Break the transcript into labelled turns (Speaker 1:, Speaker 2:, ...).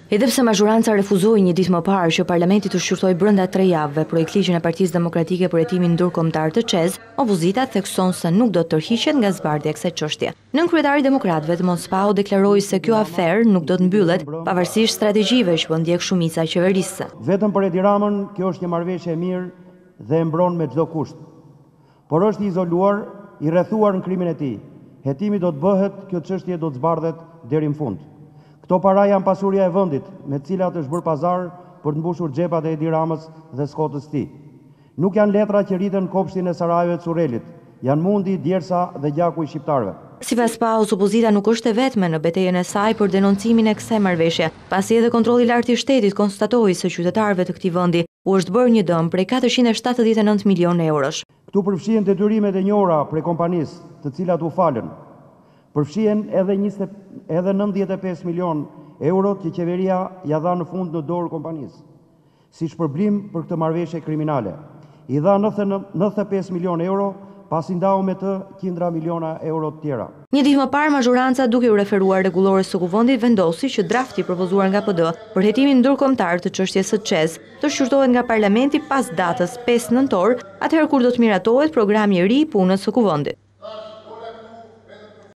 Speaker 1: Edhe pse mazhoranca refuzoi një ditë më parë që Parlamenti të shqyrtoi brenda 3 javëve projektligjin e Partisë Demokratike për hetimin ndërkombëtar të ÇEZ, opozita thekson se nuk do të tërhiqet nga zbardhja e kësaj çështje. Nënkryetari i Demokratëve Edmond Spau deklaroi se kjo aferë nuk do të mbyllet pavarësisht strategjive që po ndjek shumica qeverisëse.
Speaker 2: Vetëm për Edi Ramën kjo është një marrëveshje e mirë dhe e mbron me çdo kusht. Por është i izoluar, i rrethuar në krimin e tij. Hetimi do të bëhet, kjo çështje do të zbardhet deri në fund. Këto para janë pasuria e vendit, me cilat është bërë pazar për të mbushur xhepat e Edi Ramës dhe skotës së tij. Nuk janë letra që rriten në kopshtin e Sarajeve të Surrelit, janë mundi, djersa dhe gjaku i shqiptarëve.
Speaker 1: Sipas Paus, opozita nuk është e vetme në betejën e saj për denoncimin e kësaj marrëveshje, pasi edhe kontrolli i lartë i shtetit konstatoi se qytetarëve të këtij vendi u është bërë një dëm prej 479 milionë eurosh.
Speaker 2: Këtu përfshihen detyrimet e njëjta prej kompanisë, të cilat u falën. Përfshihen edhe 95 milion euro që qeveria ja dha në fund në dorë kompanisë, si shpërblim për këtë marrëveshje kriminale. I dha 95 milion euro, pasi ndau me të qindra miliona euro të tjera.
Speaker 1: Një ditë më parë, mazhoranca duke u referuar rregullores së Kuvendit vendosi që drafti propozuar nga PD për hetimin ndërkombëtar të çështjes së ÇEZ të shqyrtohet nga Parlamenti pas datës 5 nëntor, atëherë kur do të miratohet programi i ri i punës së Kuvendit.